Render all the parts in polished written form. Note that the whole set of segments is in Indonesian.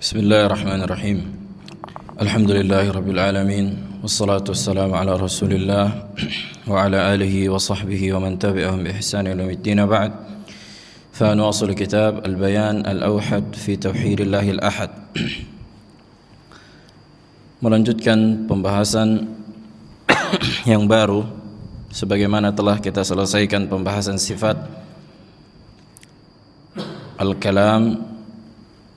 Bismillahirrahmanirrahim. Alhamdulillahirabbil alamin wassalatu wassalamu ala Rasulillah wa ala alihi wa sahbihi wa man tabi'ahum bi ihsan ila yaumiddin ba'd. Fa nuwasil kitab Al-Bayan Al-Awhad fi Tauhidillahil Ahad. Melanjutkan pembahasan yang baru sebagaimana telah kita selesaikan pembahasan sifat al-kalam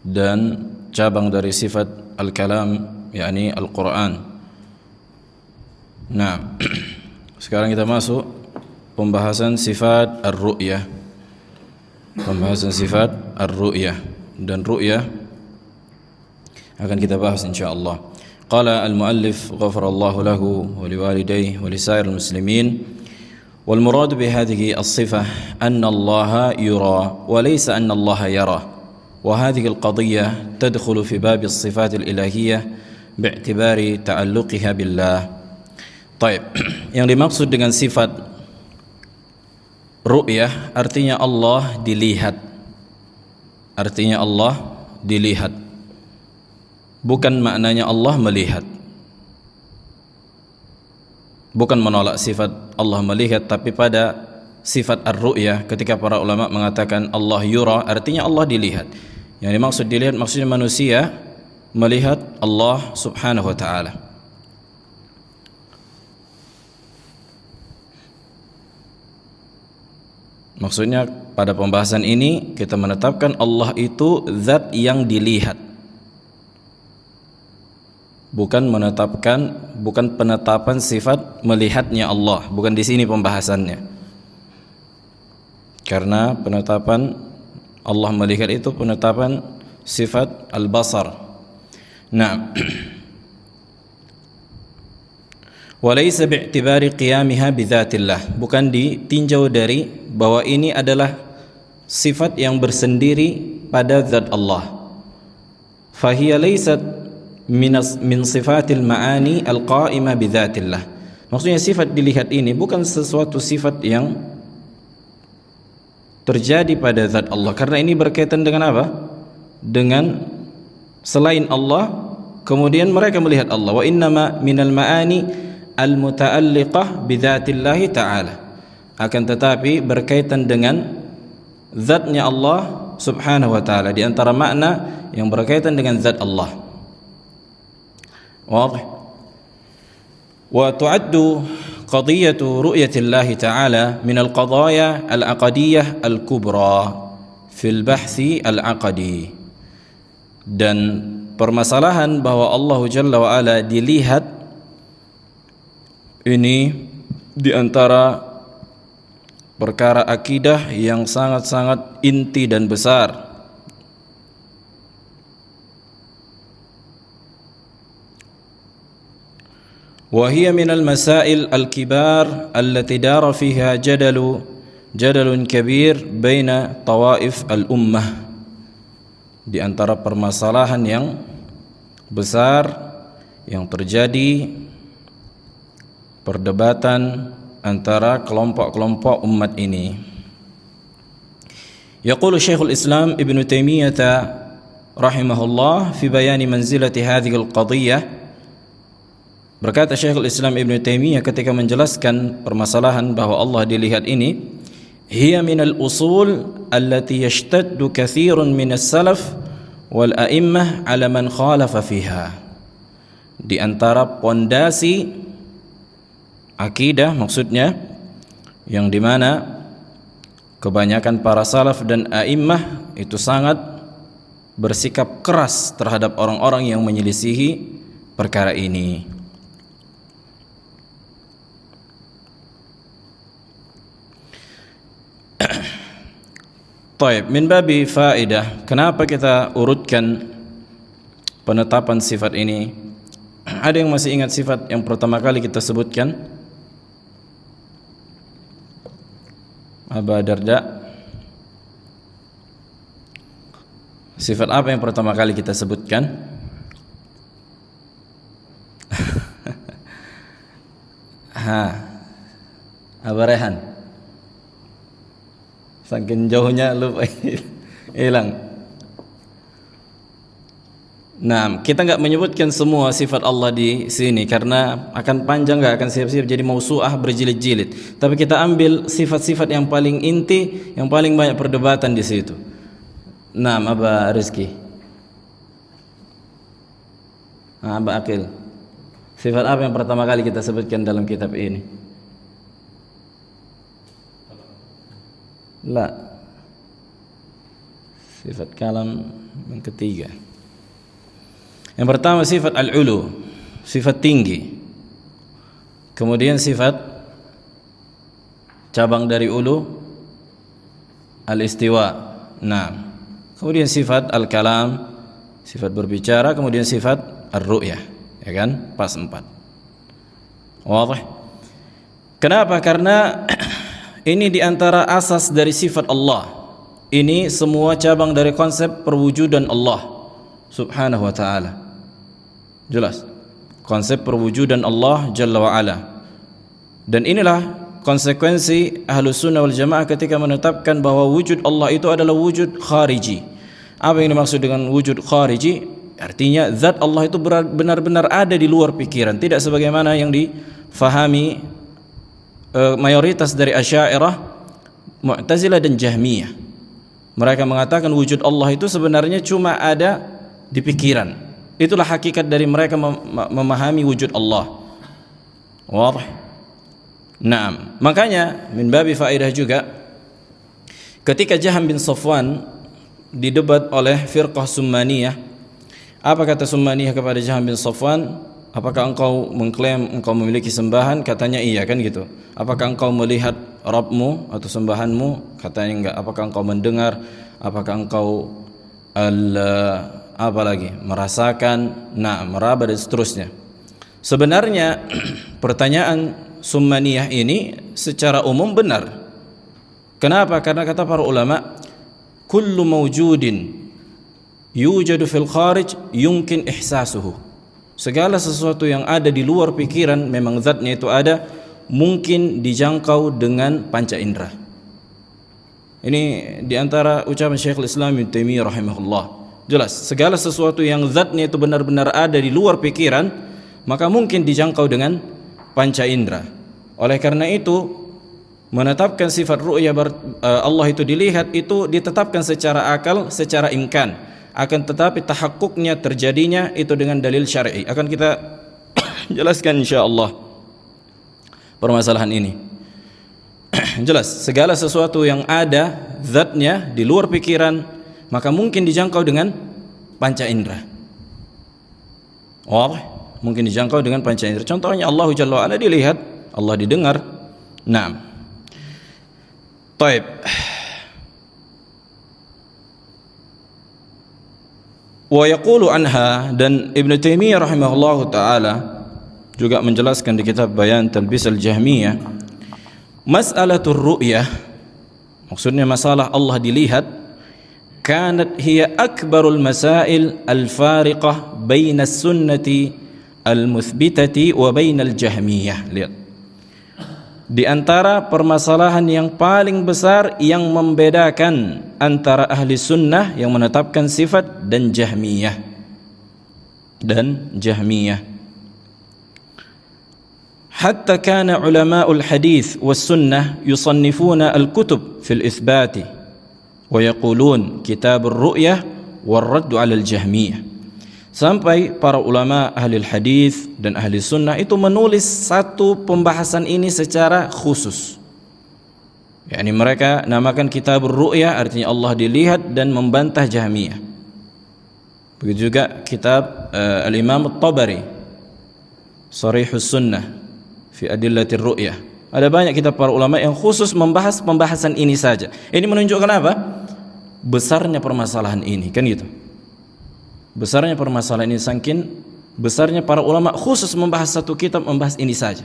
dan cabang dari sifat al-kalam yakni Al-Quran. Nah, sekarang kita masuk pembahasan sifat ar-ru'yah. Pembahasan sifat ar-ru'yah dan ru'yah akan kita bahas insyaallah. Qala al-muallif ghafarallahu lahu wa liwalidayhi wa lisairil muslimin. Wal murad bi hadhihi as-sifah anna Allah yura wa laysa anna Allah yara. وهذه القضية تدخل في باب الصفات الإلهية باعتبار تعلقها بالله. طيب, yang dimaksud dengan sifat ru'yah artinya Allah dilihat. Artinya Allah dilihat. Bukan maknanya Allah melihat. Bukan menolak sifat Allah melihat, tapi pada sifat ar-ru'yah ketika para ulama mengatakan Allah yura artinya Allah dilihat. Yang dimaksud dilihat maksudnya manusia melihat Allah subhanahu wa ta'ala. Maksudnya pada pembahasan ini kita menetapkan Allah itu zat yang dilihat. Bukan penetapan sifat melihatnya Allah, bukan di sini pembahasannya. Karena penetapan Allah melihat itu penetapan sifat al-basar. Nah, walaysa bi'tibari qiyamiha bidzatillah, bukan ditinjau dari bahwa ini adalah sifat yang bersendiri pada zat Allah. Fahiya laysat min sifatil ma'ani al-qa'imah bidzatillah. Maksudnya sifat dilihat ini bukan sesuatu sifat yang terjadi pada zat Allah, karena ini berkaitan dengan apa? Dengan selain Allah, kemudian mereka melihat Allah. Wa innama minal ma'ani al-muta'alliqah bidzatillahi ta'ala. Akan tetapi berkaitan dengan zatnya Allah subhanahu wa ta'ala, di antara makna yang berkaitan dengan zat Allah. Wadih? Wa tu'addu قضية رؤية الله تعالى من القضايا العقدية الكبرى في البحث العقدي. Dan permasalahan bahwa Allah Jalla wa Ala dilihat ini di antara perkara akidah yang sangat-sangat inti dan besar. وهي من المسائل الكبار التي دار فيها جدل كبير بين طوائف الأمة. Di antara permasalahan yang besar yang terjadi perdebatan antara kelompok-kelompok umat ini. Yaqulu Syekhul Islam Ibnu Taimiyah rahimahullah fi bayani manzilati hadhihi al-qadhiyyah. Berkata Syekhul Islam Ibn Taimiyah ketika menjelaskan permasalahan bahwa Allah dilihat ini, hiya minal usul allati yashtaddu katsirun minas salaf wal a'immah ala man khalafa fiha. Di antara pondasi akidah maksudnya yang dimana kebanyakan para salaf dan a'immah itu sangat bersikap keras terhadap orang-orang yang menyelisihi perkara ini. Taib, min babi faedah, kenapa kita urutkan penetapan sifat ini? Ada yang masih ingat sifat yang pertama kali kita sebutkan? Aba Darda, sifat apa yang pertama kali kita sebutkan? Aba Rehan, saking jauhnya lupa hilang. Nah, kita nggak menyebutkan semua sifat Allah di sini karena akan panjang, nggak akan siap-siap jadi mausu'ah berjilid-jilid. Tapi kita ambil sifat-sifat yang paling inti, yang paling banyak perdebatan di situ. Nah, Aba Rizki, Aba Akil, sifat apa yang pertama kali kita sebutkan dalam kitab ini? La, sifat kalam yang ketiga. Yang pertama sifat al-ulu, sifat tinggi. Kemudian sifat cabang dari ulu, al-istiwa. Nah, kemudian sifat al-kalam, sifat berbicara. Kemudian sifat ar-ru'yah, ya kan? Pas 4. Wadah? Kenapa? Karena ini diantara asas dari sifat Allah. Ini semua cabang dari konsep perwujudan Allah Subhanahu wa ta'ala. Jelas konsep perwujudan Allah Jalla wa Ala. Dan inilah konsekuensi Ahlus Sunnah wal Jamaah ketika menetapkan bahwa wujud Allah itu adalah wujud khariji. Apa yang dimaksud dengan wujud khariji? Artinya zat Allah itu benar-benar ada di luar pikiran, tidak sebagaimana yang difahami mayoritas dari Asy'ariyah, Mu'tazilah dan Jahmiyah. Mereka mengatakan wujud Allah itu sebenarnya cuma ada di pikiran. Itulah hakikat dari mereka memahami wujud Allah. Wadah? Naam. Makanya min babi faedah juga ketika Jaham bin Safwan didebat oleh firqah Summaniyah, apa kata Summaniyah kepada Jaham bin Safwan? Apakah engkau mengklaim engkau memiliki sembahan? Katanya iya, kan gitu. Apakah engkau melihat Rabbmu atau sembahanmu? Katanya enggak. Apakah engkau mendengar? Apakah engkau apa lagi? Merasakan, meraba dan seterusnya. Sebenarnya pertanyaan Summaniyah ini secara umum benar. Kenapa? Karena kata para ulama, kullu mawjudin yujadu fil kharij yumkin ihsasuhu. Segala sesuatu yang ada di luar pikiran, memang zatnya itu ada, mungkin dijangkau dengan panca indera. Ini diantara ucapan Syekhul Islam Ibnu Taimiyah rahimahullah. Jelas, segala sesuatu yang zatnya itu benar-benar ada di luar pikiran, maka mungkin dijangkau dengan panca indera. Oleh karena itu, menetapkan sifat ru'yah Allah itu dilihat, itu ditetapkan secara akal, secara imkan. Akan tetapi tahakkuknya, terjadinya itu dengan dalil syar'i. Akan kita jelaskan insyaallah permasalahan ini. Jelas, segala sesuatu yang ada zatnya di luar pikiran, maka mungkin dijangkau dengan panca indera. Mungkin dijangkau dengan panca indera. Contohnya Allah Jalla wa Ala dilihat, Allah didengar. Naam. Taib. Wa yaqulu anha, dan Ibnu Taimiyah rahimahullahu taala juga menjelaskan di kitab Bayan Talbis al-Jahmiyah, mas'alatur ru'yah, maksudnya masalah Allah dilihat, kanat hiya akbarul masail al-fariqah baina as-sunnati al-muthbitati wa baina al-jahmiyah. Lihat, di antara permasalahan yang paling besar yang membedakan antara ahli sunnah yang menetapkan sifat dan jahmiyah. Hatta kana ulama'ul hadith was sunnah yusannifuna al-kutub fil itsbati wa yaqulun kitabur ru'yah war radd 'ala al-jahmiyah. Sampai para ulama ahli hadis dan ahli sunnah itu menulis satu pembahasan ini secara khusus. yakni mereka namakan kitabur ru'yah, artinya Allah dilihat, dan membantah Jahmiyah. Begitu juga kitab al-Imam at-Tabari Sharihus Sunnah fi Adillatir Ru'yah. Ada banyak kitab para ulama yang khusus membahas pembahasan ini saja. Ini menunjukkan apa? Besarnya permasalahan ini, kan gitu. Besarnya permasalahan ini, saking besarnya para ulama khusus membahas satu kitab, membahas ini saja.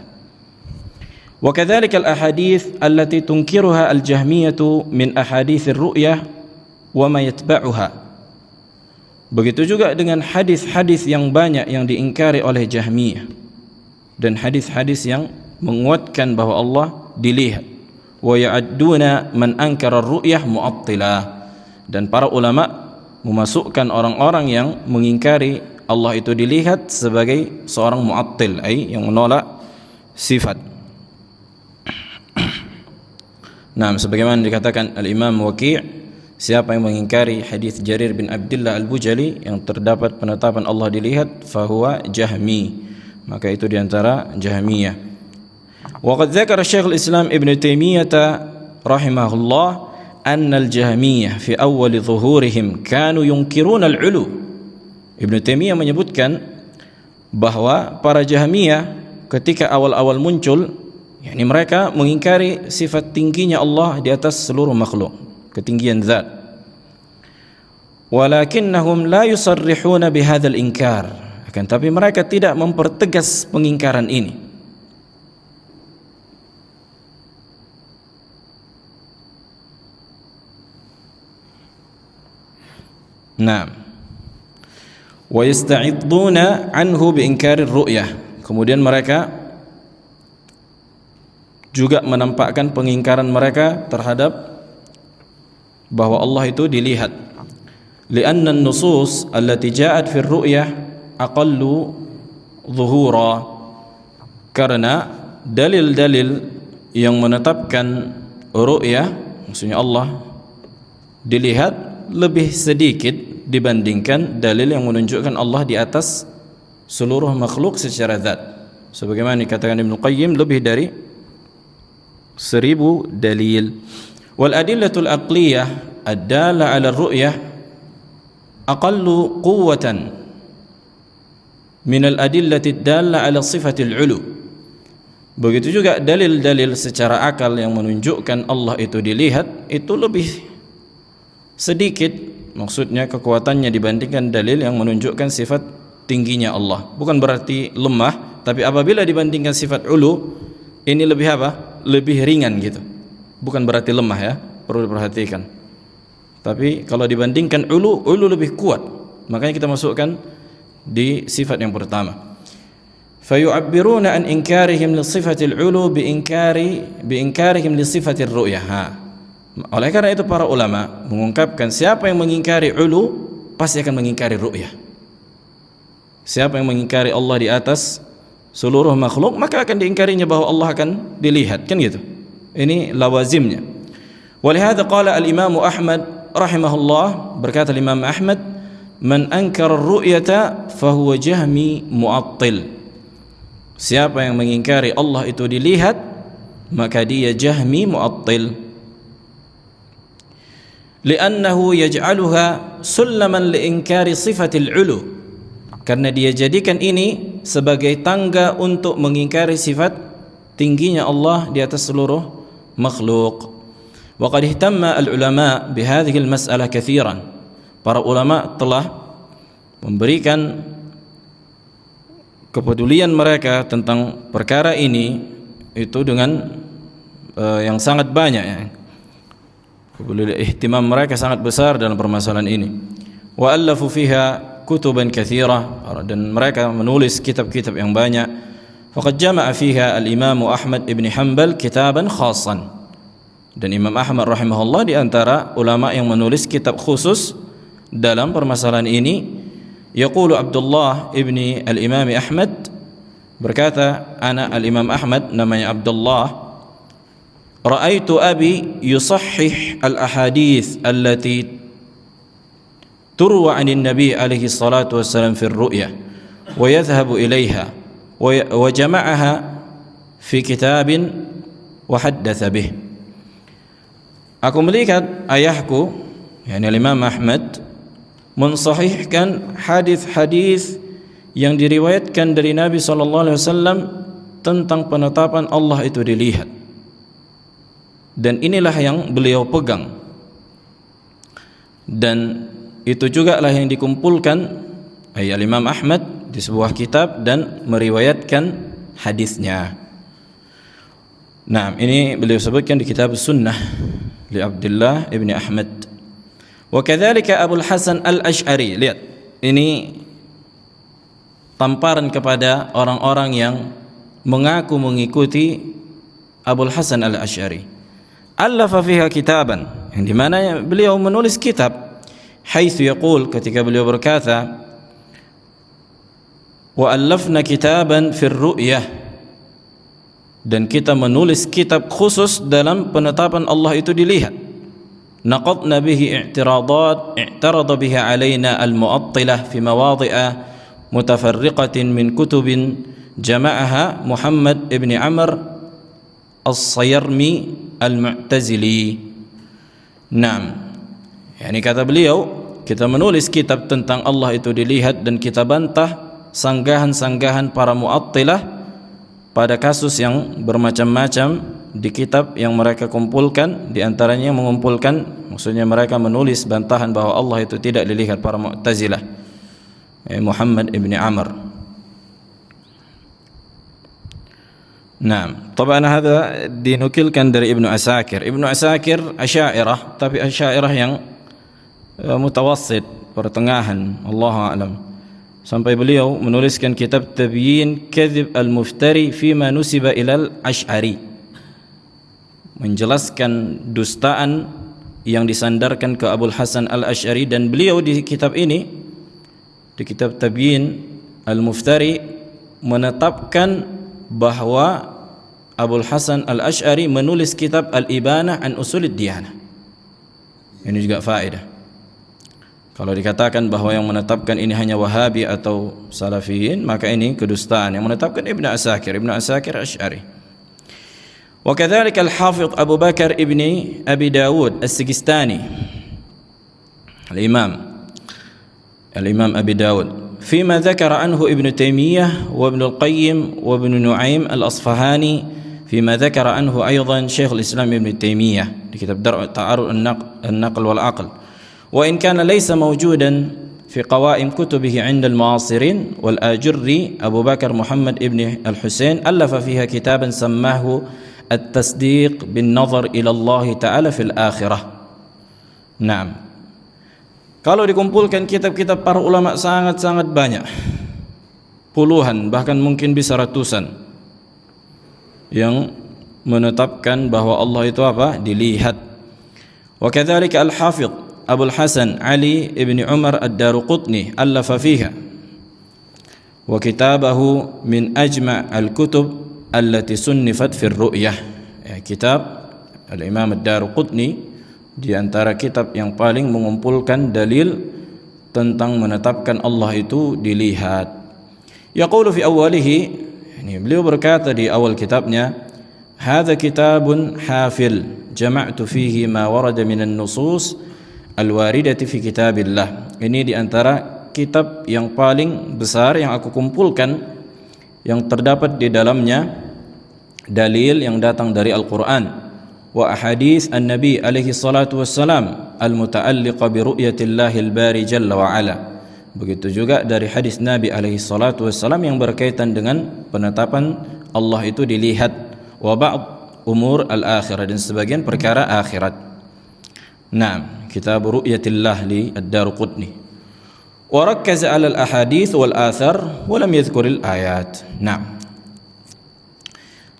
Wa kadzalika al-ahadits allati tunkiruha al-jahmiyah min ahaditsir ru'yah wa ma yatba'uha. Begitu juga dengan hadis-hadis yang banyak yang diingkari oleh Jahmiyah dan hadis-hadis yang menguatkan bahwa Allah dilihat. Wa ya'adduna man ankara ar-ru'yah mu'attilah, dan para ulama memasukkan orang-orang yang mengingkari Allah itu dilihat sebagai seorang mu'attil, yang menolak sifat. Nah, sebagaimana dikatakan Al-Imam Waqi', siapa yang mengingkari hadis Jarir bin Abdullah Al-Bujali yang terdapat penetapan Allah dilihat, fahuwa jahmi, maka itu diantara Jahmiyah. Wa qad dzakara Syekhul Islam Ibn Taimiyah rahimahullah anna al-Jahmiyah fi awal zuhurihim kanu yunkiruna al-'ulu. Ibn Taimiyah menyebutkan bahwa para Jahmiyah ketika awal-awal muncul, yakni mereka mengingkari sifat tingginya Allah di atas seluruh makhluk, ketinggian zat. Walakinnahum la yusarrihuna bihadzal inkar, akan tapi mereka tidak mempertegas pengingkaran ini. Nah, wa yasta'idduna anhu bi inkarir ru'yah. Kemudian mereka juga menampakkan pengingkaran mereka terhadap bahwa Allah itu dilihat. Li'anna an-nusus allati ja'at fi ar-ru'yah aqallu zuhura. Karena dalil-dalil yang menetapkan ru'yah, maksudnya Allah dilihat, lebih sedikit dibandingkan dalil yang menunjukkan Allah di atas seluruh makhluk secara zat. Sebagaimana dikatakan Ibnu Qayyim, lebih dari 1000 dalil. Wal adillatul aqliyah ad-dalla 'ala ar-ru'yah aqallu quwwatan min al-adillati ad-dalla 'ala sifatil 'ulu. Begitu juga dalil-dalil secara akal yang menunjukkan Allah itu dilihat, itu lebih sedikit, maksudnya kekuatannya dibandingkan dalil yang menunjukkan sifat tingginya Allah. Bukan berarti lemah, tapi apabila dibandingkan sifat ulu, ini lebih apa? Lebih ringan gitu. Bukan berarti lemah, ya, perlu diperhatikan. Tapi kalau dibandingkan ulu lebih kuat. Makanya kita masukkan di sifat yang pertama. Fayu'abbiruna an inkarihim li sifatil ulu bi inkarihim li sifatir ru'yah. Oleh karena itu para ulama mengungkapkan siapa yang mengingkari ulu pasti akan mengingkari ru'yah. Siapa yang mengingkari Allah di atas seluruh makhluk, maka akan diingkarinya bahwa Allah akan dilihat, kan gitu. Ini lawazimnya. Walihada qala al-Imam Ahmad rahimahullah, berkata Imam Ahmad, man ankara ar-ru'yata fahuwa jahmi mu'attil. Siapa yang mengingkari Allah itu dilihat, maka dia jahmi mu'attil. Li'annahu yaj'aluha sullaman li'inkari sifatil 'ulu. Karena dia jadikan ini sebagai tangga untuk mengingkari sifat tingginya Allah di atas seluruh makhluk. Wa qad ihtamma al-ulama bihadhihi al-mas'alah katsiran. Para ulama telah memberikan kepedulian mereka tentang perkara ini itu dengan yang sangat banyak, ya. Ihtimam mereka sangat besar dalam permasalahan ini. Wa allafu fiha kutuban katsira, dan mereka menulis kitab-kitab yang banyak. Faqad jama'a fiha al-Imam Ahmad ibn Hanbal kitaban khassan. Dan Imam Ahmad rahimahullah di antara ulama yang menulis kitab khusus dalam permasalahan ini. Yaqulu Abdullah ibni al-Imam Ahmad, berkata anak al-Imam Ahmad, namanya Abdullah, ra'aitu abi yusahhih al-ahadits allati turwa 'anil nabi alaihi salatu wassalam fi ar-ru'ya wa yadhhabu ilaiha wa jama'aha fi kitabin wa haddatsa bih. Aku melihat ayahku, yakni Imam Ahmad, mensahihkan hadis-hadis yang diriwayatkan dari Nabi sallallahu alaihi wasallam tentang penetapan Allah itu dilihat. Dan inilah yang beliau pegang. Dan itu juga lah yang dikumpulkan Imam Ahmad di sebuah kitab dan meriwayatkan hadisnya. Nah, ini beliau sebutkan di kitab Sunnah li Abdullah ibni Ahmad. Wa kadzalika Abu Hasan Al-Asy'ari. Lihat, ini tamparan kepada orang-orang yang mengaku mengikuti Abu Hasan Al-Asy'ari. Allafa fiha kitaban, yang dimana beliau menulis kitab haitsu yaqul, ketika beliau berkata, wa allafna kitaban fir ru'yah, dan kita menulis kitab khusus dalam penetapan Allah itu dilihat. Naqadna bihi i'tiradat i'tarada biha alaina al-mu'attilah fi mawadhi'a mutafarriqatin min kutubin jama'aha Muhammad ibn Amr as-Sayarmi al-Mu'tazili. Naam, yani kata beliau, kita menulis kitab tentang Allah itu dilihat dan kita bantah sanggahan-sanggahan para mu'attilah pada kasus yang bermacam-macam di kitab yang mereka kumpulkan. Di antaranya mengumpulkan, maksudnya mereka menulis bantahan bahwa Allah itu tidak dilihat para Mu'tazilah, Muhammad ibn Amr. Nah, taban hadza dinukilkan dari Ibnu Asakir. Ibnu Asakir Asy'ariyah, tapi Asy'ariyah yang mutawassit, pertengahan, Allahu a'lam. Sampai beliau menuliskan kitab Tabyin Kadzib al-Muftari fima nusiba ilal Asy'ari, menjelaskan dustaan yang disandarkan ke Abul Hasan al-Asy'ari. Dan beliau di kitab ini, di kitab Tabyin al-Muftari, menetapkan bahwa Abul Hasan al-Asy'ari menulis kitab Al-Ibanah an Usulid Diyanah. Ini juga faedah. Kalau dikatakan bahwa yang menetapkan ini hanya Wahabi atau Salafiyin, maka ini kedustaan. Yang menetapkan Ibnu Asakir Asy'ari. وكذلك الحافظ أبو بكر ابن أبي داود السجستاني، الإمام أبي داود، فيما ذكر عنه ابن تيمية وابن القيم وابن نعيم الأصفهاني، فيما ذكر عنه أيضا شيخ الإسلام ابن تيمية في كتاب درء تعارض النقل والعقل، وإن كان ليس موجودا في قوائم كتبه عند المعاصرين. والآجري أبو بكر محمد ابن الحسين ألف فيها كتابا سماه التصديق بالنظر إلى الله تعالى في الآخرة. Naam. Kalau dikumpulkan kitab-kitab para ulama sangat-sangat banyak, puluhan, bahkan mungkin bisa ratusan, yang menetapkan bahwa Allah itu apa? Dilihat. Wa kadzalika al-Hafidh Abul Hasan Ali ibn Umar ad-Daruqutni allafa fiha, wa kitabahu min ajma' al-kutub allati sunnifat fir ru'yah. Kitab Al-Imam ad-Daruqutni di antara kitab yang paling mengumpulkan dalil tentang menetapkan Allah itu dilihat. Yaqulu fi awwalihi, ini beliau berkata di awal kitabnya, hadza kitabun hafil jama'tu fihi ma warada minan nusus al-waridati fi kitabillah. Ini di antara kitab yang paling besar yang aku kumpulkan, yang terdapat di dalamnya dalil yang datang dari Al-Quran wa ahadits an-nabi alaihi salatu wassalam al-muta'alliqa bi ru'yatillahil bari jalla wa ala. Begitu juga dari hadis Nabi alaihi salatu wassalam yang berkaitan dengan penetapan Allah itu dilihat, wa ba'd umur al-akhirah, dan sebagian perkara akhirat. Nah, kitab ru'yatillah li ad-Daruqutni. وركز على الأحاديث والآثار ولم يذكر الآيات. Nah,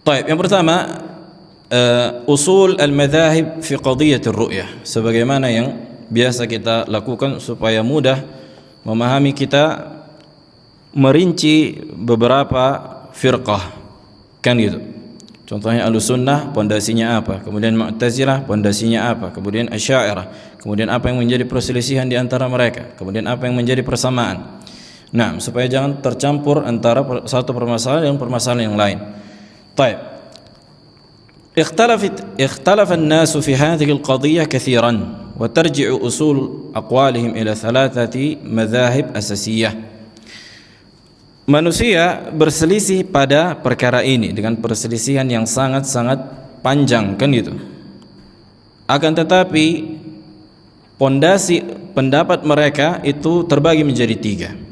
طيب, yang pertama usul al-madhahib fi qadiyat ar-ru'yah, sebagaimana yang biasa kita lakukan supaya mudah memahami, kita merinci beberapa firqah, kan gitu. Contohnya Ahlussunnah pondasinya apa, kemudian Mu'tazilah pondasinya apa, kemudian Asy'ariyah, kemudian apa yang menjadi perselisihan di antara mereka, kemudian apa yang menjadi persamaan. Nah, supaya jangan tercampur antara satu permasalahan dengan permasalahan yang lain. Baik. اختلف الناس في هذه القضية كثيرا وترجع أصول أقوالهم إلى 3 مذاهب أساسية. Manusia berselisih pada perkara ini dengan perselisihan yang sangat-sangat panjang, kan gitu. Akan tetapi pondasi pendapat mereka itu terbagi menjadi 3.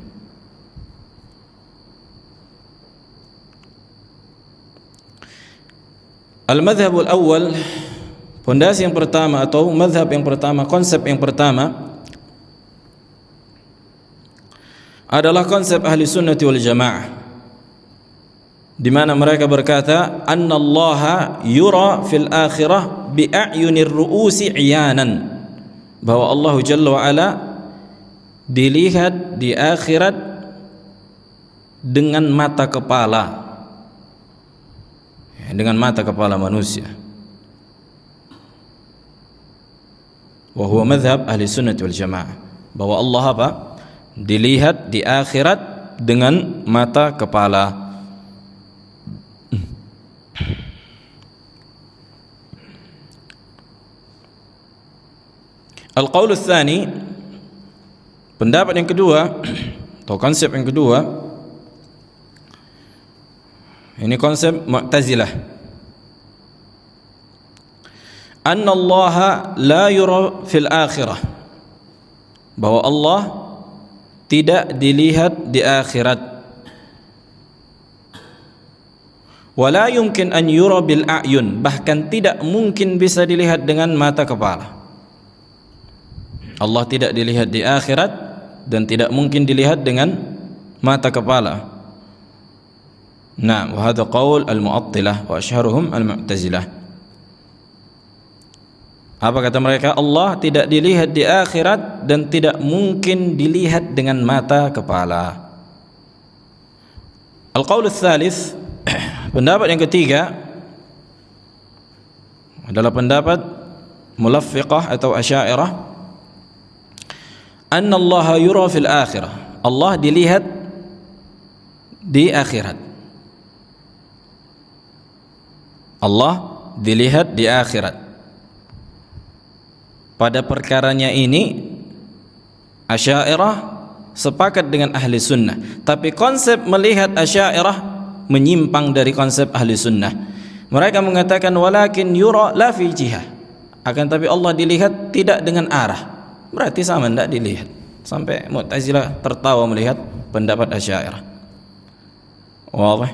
Al-madhhabul awwal, pondasi yang pertama atau madhab yang pertama, konsep yang pertama adalah konsep ahli sunnati wal jamaah, di mana mereka berkata annallaha yura fil akhirah bi a'yunir ru'usi iyanan, bahwa Allah Jalla wa ala dilihat di akhirat dengan mata kepala, dengan mata kepala manusia. Wa huwa madhhab ahli sunnah wal jamaah, bahwa Allah apa? Dilihat di akhirat dengan mata kepala. Al-qaul tsani, pendapat yang kedua atau konsep yang kedua, ini konsep Mu'tazilah. Anna Allah la yura fil akhirah, bahwa Allah tidak dilihat di akhirat. Wala yumkin an yura bil a'yun, bahkan tidak mungkin bisa dilihat dengan mata kepala. Allah tidak dilihat di akhirat dan tidak mungkin dilihat dengan mata kepala. Nah, wa hadha qaul al-mu'attilah wa asyharuhum al-mu'tazilah. Apa kata mereka? Allah tidak dilihat di akhirat dan tidak mungkin dilihat dengan mata kepala. Al-qaul ats-tsalits, pendapat yang ketiga adalah pendapat mulaffiqah atau asy'ariyah. Anna Allah yura fil akhirah, Allah dilihat di akhirat. Allah dilihat di akhirat. Pada perkaranya ini Asy'ariyah sepakat dengan ahli sunnah, tapi konsep melihat Asy'ariyah menyimpang dari konsep ahli sunnah. Mereka mengatakan walakin yura la fi jihah, akan tapi Allah dilihat tidak dengan arah. Berarti sama, tidak dilihat. Sampai Mu'tazilah tertawa melihat pendapat Asy'ariyah. Wadih?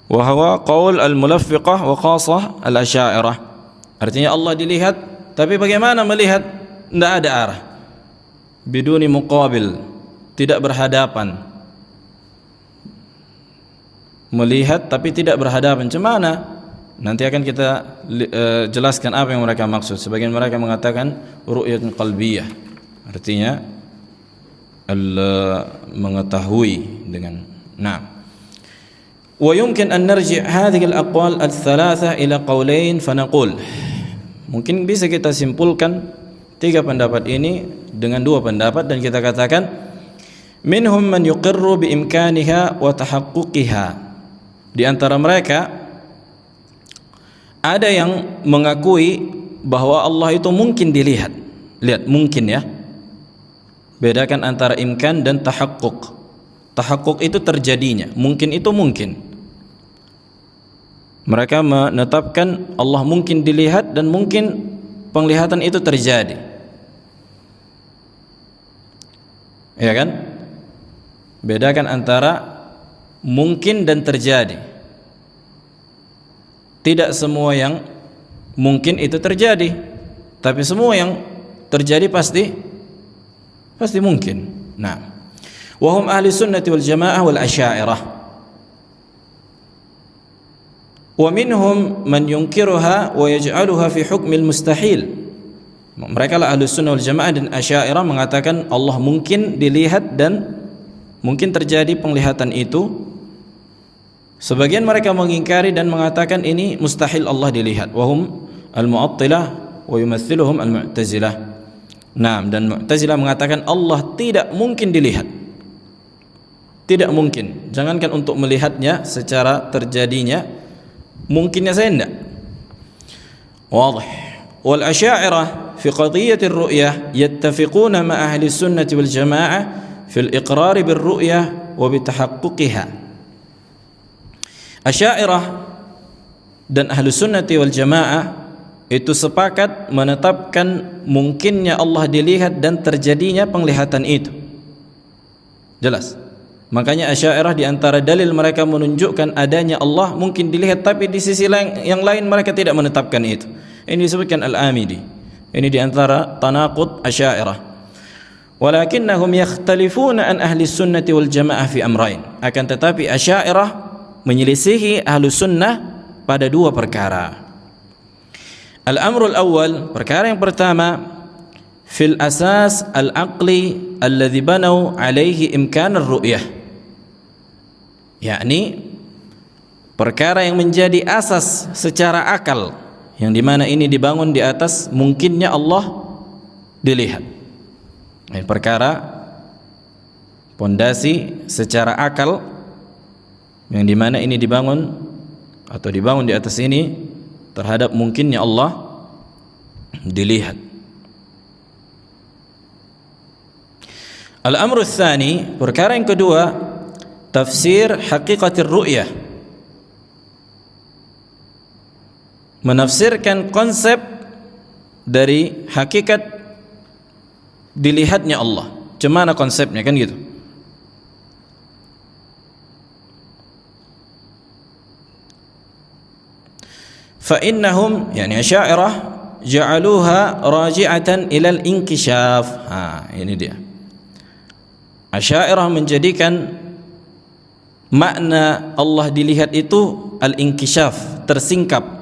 Wa huwa qaul al-mulaffiqah wa khassah al-Asy'ariyah. Artinya Allah dilihat, tapi bagaimana melihat? Tidak ada arah. Biduni muqabil, tidak berhadapan. Melihat tapi tidak berhadapan. Cemana? Nanti akan kita jelaskan apa yang mereka maksud. Sebagian mereka mengatakan ru'yatun qalbiyah, artinya mengetahui dengan. Nah, wa yumkin an narji' hadhihi al-aqwal ats-tsalatsah ila qawlain fa naqul. Mungkin bisa kita simpulkan tiga pendapat ini dengan dua pendapat dan kita katakan minhum man yuqirru bi imkaniha wa tahaqquqiha. Di antara mereka ada yang mengakui bahwa Allah itu mungkin dilihat. Lihat, mungkin ya. Bedakan antara imkan dan tahaqquq. Tahaqquq itu terjadinya, mungkin itu mungkin. Mereka menetapkan Allah mungkin dilihat dan mungkin penglihatan itu terjadi. Ya kan? Bedakan antara mungkin dan terjadi. Tidak semua yang mungkin itu terjadi, tapi semua yang terjadi pasti mungkin. Nah, wahum ahli sunnati wal jamaah wal asy'ariyah. Wa minhum man yunkiruha wa yaj'aluha fi hukmil mustahil. Mereka lah ahli sunnah wal jamaah dan asy'ariyah mengatakan Allah mungkin dilihat dan mungkin terjadi penglihatan itu. Sebagian mereka mengingkari dan mengatakan ini mustahil Allah dilihat. Wahum al-mu'attilah wa yumathiluhum al-mu'tazilah. Nah, dan Mu'tazilah mengatakan Allah tidak mungkin dilihat. Tidak mungkin. Jangankan untuk melihatnya secara terjadinya, mungkinnya saya tidak. Wadih. Wal asy'ariyah fi qadhiyyati ar-ru'yah yattafiquna ma ahli sunnati wal jamaah fil iqrar bir ru'yah wa bi tahaqquqiha. Asy'ariyah dan ahlu sunnati wal jamaah itu sepakat menetapkan mungkinnya Allah dilihat dan terjadinya penglihatan itu. Jelas. Makanya Asy'ariyah di antara dalil mereka menunjukkan adanya Allah mungkin dilihat, tapi di sisi yang lain mereka tidak menetapkan itu. Ini disebutkan Al-Amidi. Ini di antara tanaqud Asy'ariyah. Walakinnahum yakhtalifuna an ahli sunnati wal jamaah fi amrain. Akan tetapi Asy'ariyah menyelisihi ahlu sunnah pada dua perkara. Al-amrul awal, perkara yang pertama, fil asas al-aqli alladhi banau alaihi imkan ar-ru'yah, yakni perkara yang menjadi asas secara akal, yang dimana ini dibangun di atas mungkinnya Allah dilihat. Perkara pondasi secara akal yang dimana ini dibangun atau dibangun di atas ini terhadap mungkinnya Allah dilihat. Al-amru tsani, perkara yang kedua, tafsir haqiqatir ru'yah, menafsirkan konsep dari hakikat dilihatnya Allah. Cemana konsepnya, kan gitu. Fa innahum, yani Asy'ariyah, ja'aluha raji'atan ila al-inkishaf. Ini dia. Asy'ariyah menjadikan makna Allah dilihat itu al-inkishaf, tersingkap.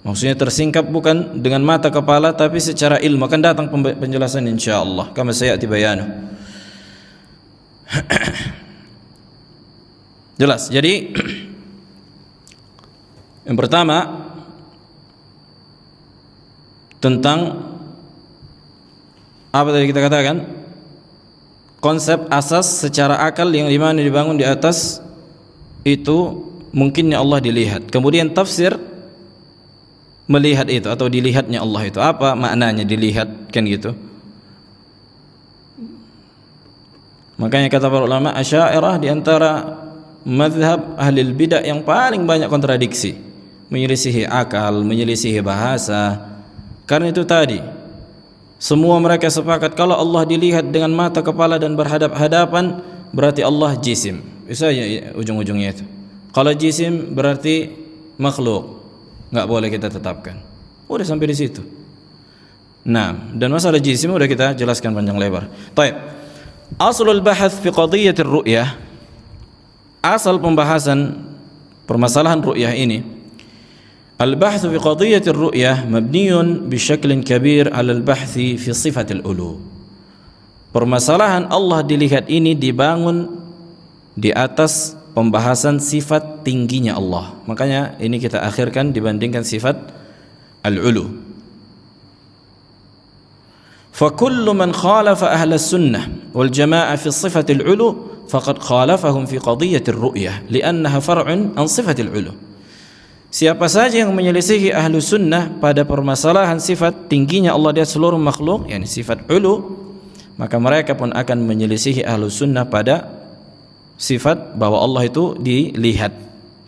Maksudnya tersingkap bukan dengan mata kepala, tapi secara ilmu. Akan datang penjelasan insyaallah kama sayati bayanu. Jelas. Jadi yang pertama tentang apa tadi kita katakan, konsep asas secara akal yang dimana dibangun di atas itu mungkinnya Allah dilihat. Kemudian tafsir melihat itu atau dilihatnya Allah itu, apa maknanya dilihat, kan gitu. Makanya kata para ulama, Asy'ariyah di antara mazhab ahli bidah yang paling banyak kontradiksi, menyelisihi akal, menyelisihi bahasa. Karena itu tadi, semua mereka sepakat kalau Allah dilihat dengan mata kepala dan berhadap-hadapan, berarti Allah jisim. Bisa ya ujung-ujungnya itu. Kalau jisim berarti makhluk, nggak boleh kita tetapkan. Udah sampai di situ. Nah, dan masalah jisim udah kita jelaskan panjang lebar. Baik. Aslul bahath fi qadhiyatir ru'yah. Asal pembahasan permasalahan ru'yah ini, al-bahth fi qadhiyatir ru'yah mabniyun bi syaklin kabir 'ala al-bahthi fi sifatil ulu. Permasalahan Allah dilihat ini dibangun di atas pembahasan sifat tingginya Allah. Makanya ini kita akhirkan dibandingkan sifat al-ulu. Fa kullu man khalafa ahla sunnah wal jamaah fi sifat al-ulu faqad khalafahum fi qadhiyat ar-ru'yah li'annaha far'un an sifat al-ulu. Siapa saja yang menyelisihi ahlu sunnah pada permasalahan sifat tingginya Allah di atas seluruh makhluk, yakni sifat ulu, maka mereka pun akan menyelisihi ahlu sunnah pada sifat bahwa Allah itu dilihat,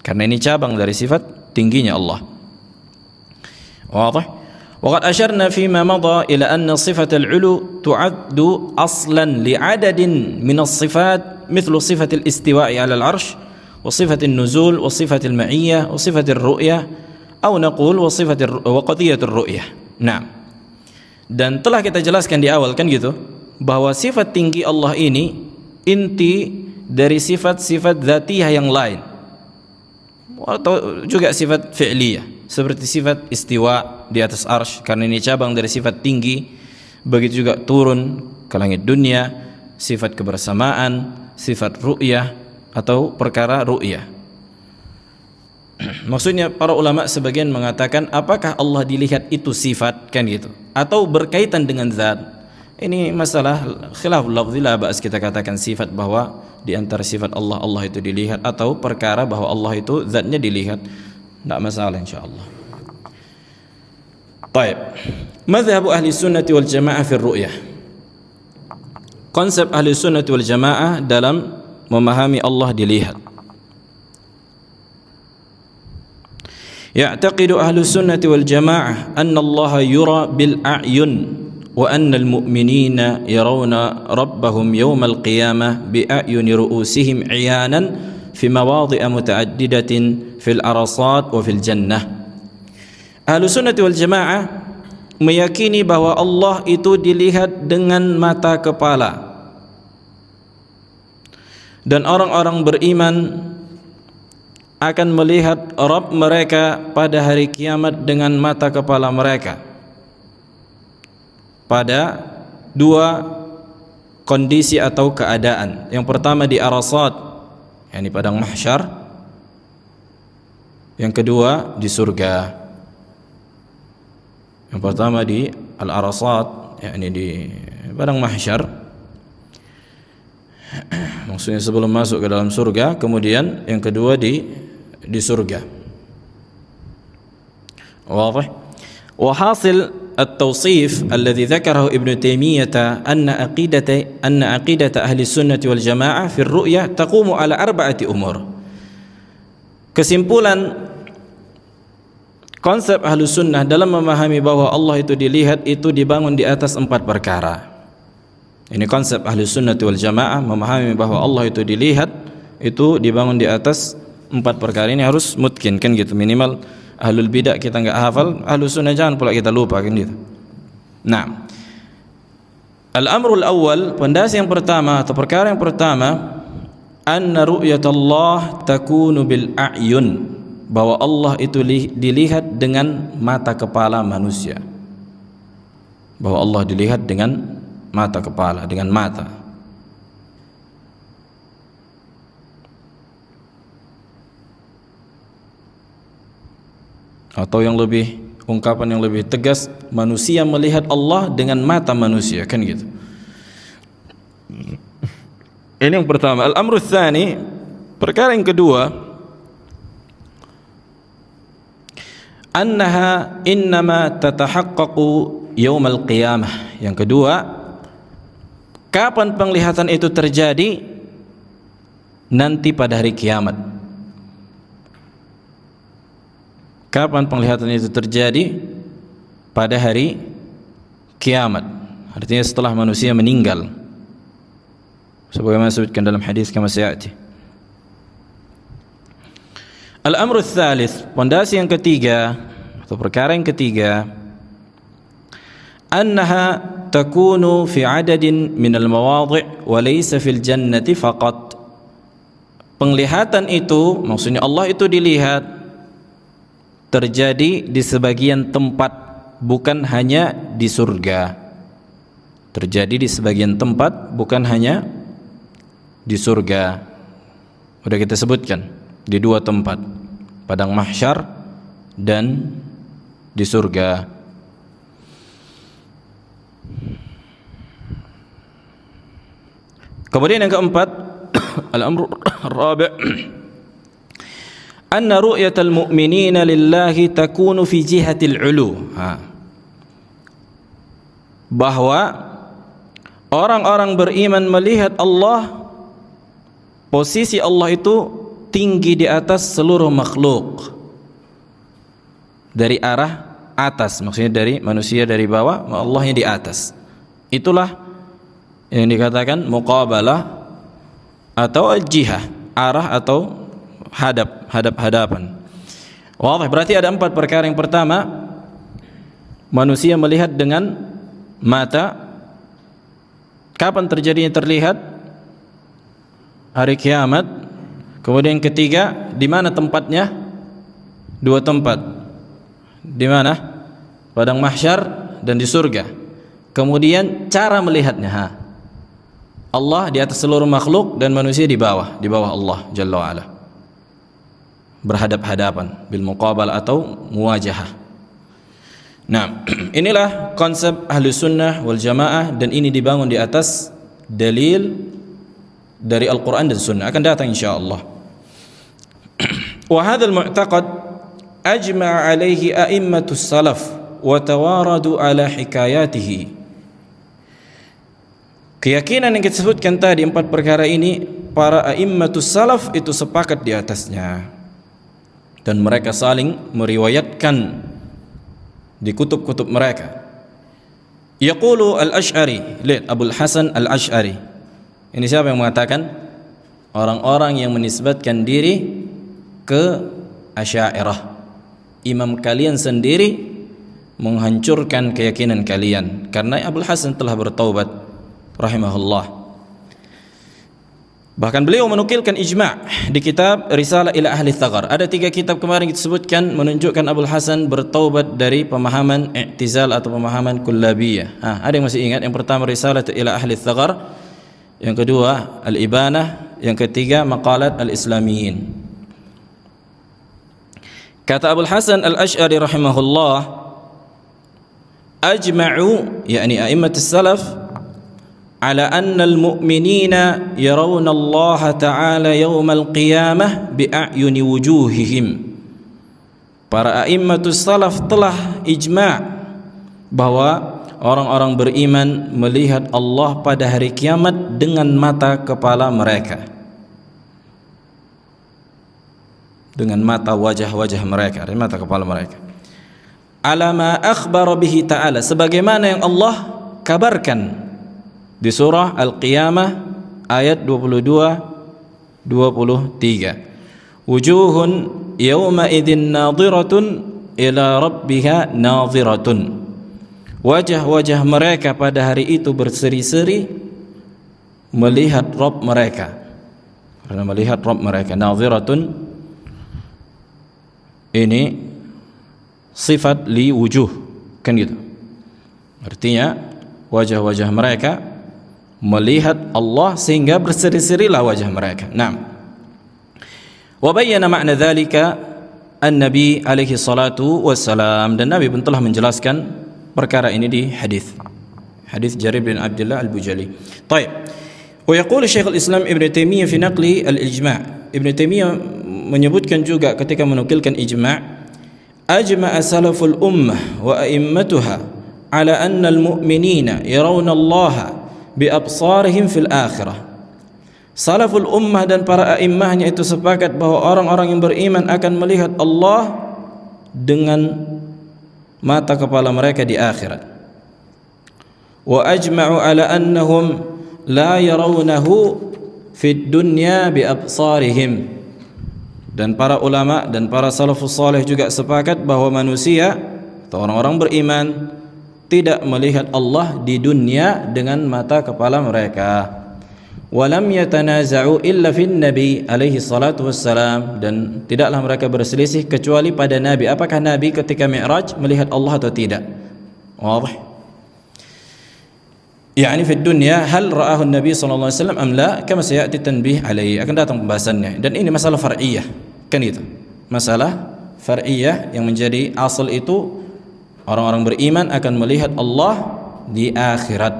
karena ini cabang dari sifat tingginya Allah. Wadah? Waqad asyarna fima madha ila anna sifat al-'ulu tu'addu aslan li'adadin min as-sifat mithlu sifat al-istiwa'i 'ala al-'arsy wa sifat an-nuzul wa sifat al-ma'iyyah wa sifat ar-ru'yah aw naqul wa sifat wa qadhiyat ar-ru'yah. Nah, dan telah kita jelaskan di awal, kan gitu, bahwa sifat tinggi Allah ini inti dari sifat-sifat dzatiyah yang lain, atau juga sifat fi'liyah, seperti sifat istiwa di atas arsy, karena ini cabang dari sifat tinggi. Begitu juga turun ke langit dunia, sifat kebersamaan, sifat ru'yah atau perkara ru'yah. Maksudnya para ulama sebagian mengatakan, apakah Allah dilihat itu sifat, kan gitu, atau berkaitan dengan zat. Ini masalah khilaful lafzi, la ba'as kita katakan sifat, bahwa di antara sifat Allah, Allah itu dilihat, atau perkara bahwa Allah itu zatnya dilihat, tidak masalah insyaallah. Baik. Mazhab ahli sunnati wal jamaah fi ru'yah. Konsep ahli sunnati wal jamaah dalam memahami Allah dilihat. Ya'taqidu ahli sunnati wal jamaah anna Allah yura bil a'yun وأن المؤمنين يرون ربهم يوم القيامة بأعين رؤوسهم عيانا في مواضع متعددة في العرصات وفي الجنة. Ahlus sunnah wal jamaah meyakini bahwa Allah itu dilihat dengan mata kepala, dan orang-orang beriman akan melihat Rabb mereka pada hari kiamat dengan mata kepala mereka. pada dua kondisi atau keadaan. Yang pertama di Arasat, yakni padang mahsyar. Yang kedua di surga. Yang pertama di Al-Arasat, yakni di padang mahsyar, maksudnya sebelum masuk ke dalam surga. Kemudian yang kedua di surga. Wadah. Wahasil at-tawsif alladhi dzakarahu Ibnu Taimiyah anna aqidata ahli sunnah wal jamaah fi ar-ru'ya taqumu ala arba'ati umur. Kesimpulan konsep ahlu sunnah dalam memahami bahwa Allah itu dilihat itu dibangun di atas 4 perkara. Ini konsep ahlu sunnah wal jamaah, memahami bahwa Allah itu dilihat itu dibangun di atas 4 perkara. Ini harus mungkin kan gitu, minimal ahlul bidah kita enggak hafal, ahlu sunnah jangan pula kita lupa kan gitu. Nah, al-amrul awal, pondasi yang pertama atau perkara yang pertama, anna ru'yatullah takunu bil a'yun, bahwa Allah itu dilihat dengan mata kepala manusia. Bahwa Allah dilihat dengan mata kepala, dengan mata. Atau yang lebih, ungkapan yang lebih tegas, manusia melihat Allah dengan mata manusia, kan gitu. Ini yang pertama. Al-amru tsani, perkara yang kedua, annaha innama tatahaqqaqu yaumal qiyamah. Yang kedua, kapan penglihatan itu terjadi? Nanti pada hari kiamat. Kapan penglihatan itu terjadi? Pada hari kiamat. Artinya setelah manusia meninggal, sebagaimana disebutkan dalam hadis kama sayati. Al-amru tsalits, pondasi yang ketiga atau perkara yang ketiga, annaha takunu fi adadin minal mawadhi' wa laysa fil jannati faqat. Penglihatan itu, maksudnya Allah itu dilihat, terjadi di sebagian tempat, bukan hanya di surga. Terjadi di sebagian tempat, bukan hanya di surga. Sudah kita sebutkan di 2 tempat, padang mahsyar dan di surga. Kemudian yang keempat, al-amru ar-rabi', anna ru'yatal mu'minina lillahi takunu fi jihatil ulu. Bahwa orang-orang beriman melihat Allah, posisi Allah itu tinggi di atas seluruh makhluk, dari arah atas, maksudnya dari manusia dari bawah, Allahnya di atas. Itulah yang dikatakan muqabalah atau al-jihah, arah atau hadap-hadapan. Wadah, berarti ada 4 perkara. Yang pertama, manusia melihat dengan mata. Kapan terjadinya terlihat? Hari kiamat. Kemudian yang ketiga, di mana tempatnya? 2 tempat. Di mana? Padang mahsyar dan di surga. Kemudian cara melihatnya, Allah di atas seluruh makhluk dan manusia di bawah Allah Jalla wa Ala, berhadap-hadapan, bil muqabal atau muwajahah. Nah, inilah konsep ahli sunnah wal jamaah, dan ini dibangun di atas dalil dari Al-Quran dan Sunnah. Akan datang insyaAllah. Wa hadzal mu'taqad ajma'a alaihi a'immatus salaf wa tawaradu ala hikayatihi. Keyakinan yang kita sebutkan tadi, 4 perkara ini, para a'immatus salaf itu sepakat di atasnya, dan mereka saling meriwayatkan di kutub-kutub mereka. Yaqulu al-Asy'ari, lihat Abul Hasan al-Asy'ari. Ini siapa yang mengatakan? Orang-orang yang menisbatkan diri ke Asy'ariyah. Imam kalian sendiri menghancurkan keyakinan kalian, karena Abul Hasan telah bertaubat rahimahullah. Bahkan beliau menukilkan ijma' di kitab Risalah ila Ahli Tsaghar. Ada 3 kitab kemarin kita sebutkan menunjukkan Abul Hasan bertaubat dari pemahaman i'tizal atau pemahaman kullabiyah. Ada yang masih ingat? Yang pertama Risalah ila Ahli Tsaghar, yang kedua Al-Ibanah, yang ketiga Maqalat Al-Islamiyin. Kata Abul Hasan Al-Asy'ari rahimahullah, ajma'u yani a'immatus salaf ala anna al-mu'minina yarawna Allah Ta'ala yawmal qiyamah bi'ayuni wujuhihim. Para a'immatus salaf telah ijma' bahwa orang-orang beriman melihat Allah pada hari kiamat dengan mata kepala mereka, dengan mata wajah-wajah mereka, dari mata kepala mereka. Ala ma akhbara bihi ta'ala, sebagaimana yang Allah kabarkan di surah Al-Qiyamah ayat 22-23. Wujuhun yawma idzin nadhiratun ila rabbiha nadhiratun. Wajah-wajah mereka pada hari itu berseri-seri melihat Rabb mereka. Karena melihat Rabb mereka, nadhiratun ini sifat li wujuh, kan gitu. Artinya wajah-wajah mereka melihat Allah sehingga berseri-serilah wajah mereka. Naam. Wa bayyana ma'na dzalika an-nabi alaihi salatu wassalam, dan Nabi pun telah menjelaskan perkara ini di hadis Jarir bin Abdullah Al-Bujali. Baik. Wa yaqulu Syekhul Islam Ibnu Taimiyah fi naqli al-ijma'. Ibnu Taimiyah menyebutkan juga ketika menukilkan ijma', ajma'a salaful ummah wa a'immatuha ala anna al-mu'minina yarawna Allah bi absarihim fil akhirah. Salaful ummah dan para a'immahnya itu sepakat bahwa orang-orang yang beriman akan melihat Allah dengan mata kepala mereka di akhirat. Wa ajma'u ala annahum la yarawnahu fid dunya bi absarihim. Dan para ulama dan para salafus saleh juga sepakat bahwa manusia atau orang-orang beriman tidak melihat Allah di dunia dengan mata kepala mereka. Walam yatanaza'u illa fin nabi alaihi salatu wassalam, dan tidaklah mereka berselisih kecuali pada Nabi. Apakah Nabi ketika Mi'raj melihat Allah atau tidak? Wadih. Yani fi dunya hal ra'ahu Nabi sallallahu alaihi wasallam am la, kama sayati tanbih alaihi. Akan datang pembahasannya. Dan ini masalah far'iyah, kan itu. Masalah far'iyah yang menjadi asal itu orang-orang beriman akan melihat Allah di akhirat.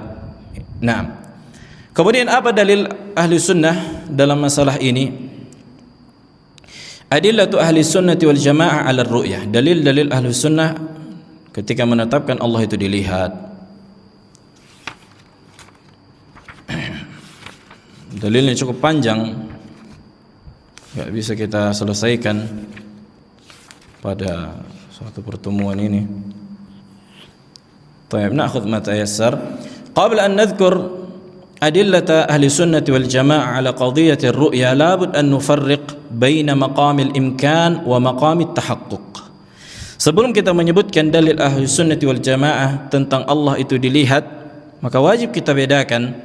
Nah, kemudian apa dalil ahli sunnah dalam masalah ini? Adillatu ahli sunnati wal jamaah ala ru'yah. Dalil-dalil ahli sunnah ketika menetapkan Allah itu dilihat. Dalilnya cukup panjang, gak bisa kita selesaikan pada suatu pertemuan ini. طيب نأخذ ما تيسر. قبل أن نذكر أدلة أهل السنة والجماعة على قضية الرؤيا لابد أن نفرق بين مقام الإمكان ومقام التحقق. Sebelum kita menyebutkan dalil ahli sunnati wal jamaah tentang Allah itu dilihat, maka wajib kita bedakan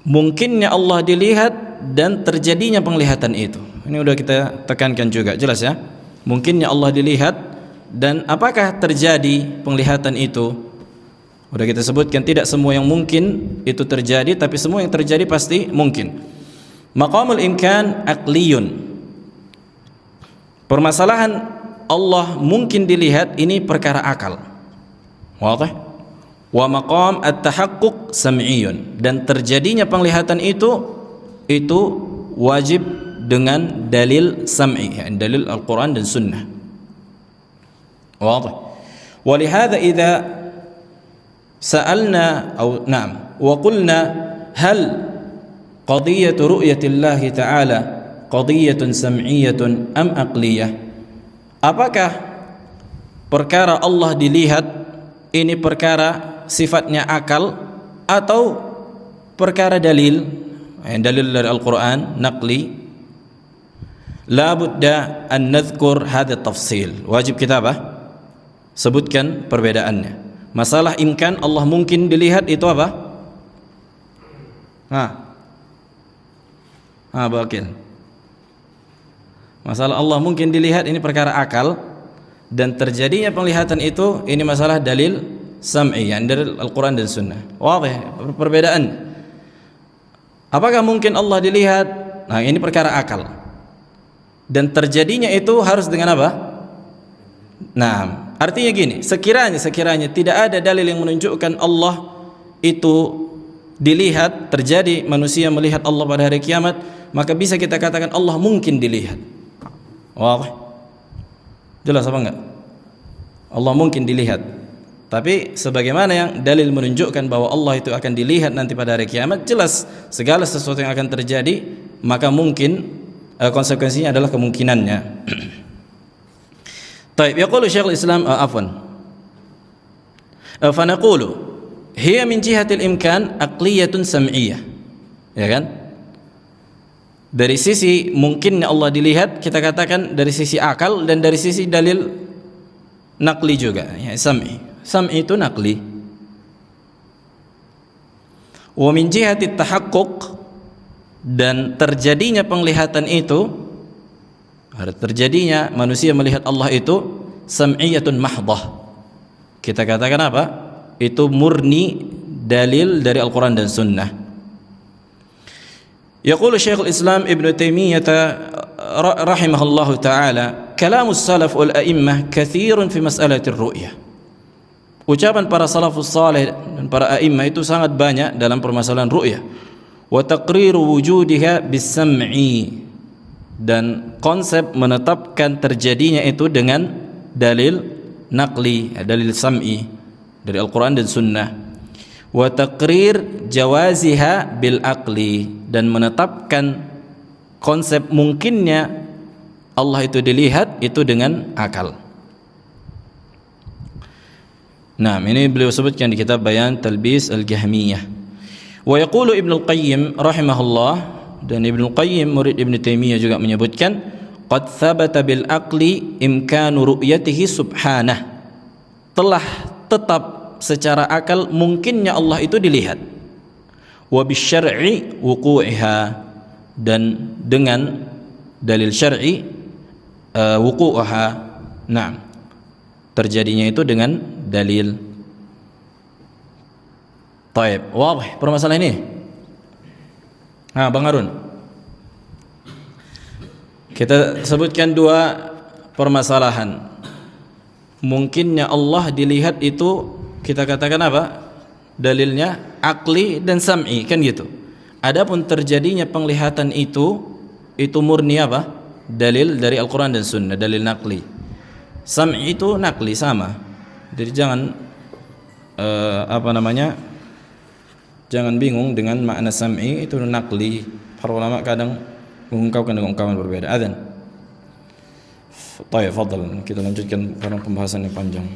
mungkinnya Allah dilihat dan terjadinya penglihatan itu. Ini udah kita tekankan juga, jelas ya. Mungkinnya Allah dilihat dan apakah terjadi penglihatan itu. Udah kita sebutkan tidak semua yang mungkin itu terjadi, tapi semua yang terjadi pasti mungkin. Maqamul imkan aqliyun. Permasalahan Allah mungkin dilihat ini perkara akal. Wadih? Wa maqam at-tahaqquq sam'iyun. Dan terjadinya penglihatan itu wajib dengan dalil sam'i, yani dalil Al-Quran dan Sunnah. Wadih? Walihada idza sa'alna atau na'am wa qulna hal qadiyatu ru'yatillahi ta'ala qadiyatun sam'iyyatun am aqliyah? Apakah perkara Allah dilihat ini perkara sifatnya akal atau perkara dalil, dalil dari Al-Quran naqli? La budda an nadhkur hadha tafsil. Wajib kita sebutkan perbedaannya. Masalah imkan Allah mungkin dilihat itu apa? Bakil. Masalah Allah mungkin dilihat ini perkara akal, dan terjadinya penglihatan itu ini masalah dalil sam'i, yang dari Al-Quran dan Sunnah. Wadih perbedaan. Apakah mungkin Allah dilihat? Nah, ini perkara akal. Dan terjadinya itu harus dengan apa? Nah, artinya gini, sekiranya tidak ada dalil yang menunjukkan Allah itu dilihat, terjadi manusia melihat Allah pada hari kiamat, maka bisa kita katakan Allah mungkin dilihat. Wah, jelas apa enggak? Allah mungkin dilihat. Tapi sebagaimana yang dalil menunjukkan bahwa Allah itu akan dilihat nanti pada hari kiamat, jelas segala sesuatu yang akan terjadi, maka mungkin konsekuensinya adalah kemungkinannya. Taib, yaqulu Syekhul Islam fa naqulu hiya min jihatil imkan aqliyatun sam'iyah. Ya kan? Dari sisi mungkinnya Allah dilihat, kita katakan dari sisi akal, dan dari sisi dalil naqli juga, ya, sam'i itu naqli. Wa min jihati tahaqquq, dan terjadinya penglihatan itu, terjadinya manusia melihat Allah itu sam'iyatun mahdhah. Kita katakan apa? Itu murni dalil dari Al-Quran dan Sunnah. Yaqulu Syekhul Islam Ibn Taimiyah rahimahullahu ta'ala, kalamus salaf wal a'immah kathirun fi mas'alatir ru'yah. Ucapan para salafus salih dan para a'immah itu sangat banyak dalam permasalahan ru'yah. Wa taqriru wujudiha bis-sam'i, dan konsep menetapkan terjadinya itu dengan dalil naqli, dalil sam'i dari Al-Quran dan Sunnah. Wa taqrir jawaziha bil aqli, dan menetapkan konsep mungkinnya Allah itu dilihat itu dengan akal. Nah, ini beliau sebutkan di kitab Bayan Talbis Al-Jahmiyah. Wa yaqulu Ibnu Al-Qayyim rahimahullah, dan Ibnu Al-Qayyim murid Ibnu Taimiyah juga menyebutkan, qad thabata bil aqli imkanu ru'yatihi subhanah, telah tetap secara akal mungkinnya Allah itu dilihat. Wa bisyar'i wuqu'iha, dan dengan dalil syar'i wuqu'uha, nah, terjadinya itu dengan dalil. Taib, wadih permasalahan ini. Bang Harun, kita sebutkan dua permasalahan. Mungkinnya Allah dilihat itu kita katakan apa? Dalilnya akli dan sam'i, kan gitu. Adapun terjadinya penglihatan itu murni apa? Dalil dari Al-Quran dan Sunnah, dalil naqli. Sam'i itu naqli, sama. Jadi jangan jangan bingung dengan makna sam'i itu naqli. Para ulama kadang mengungkapkan dengan ungkapan berbeda. Adzan. Baik, fadhal. Kita lanjutkan karena pembahasan yang panjang.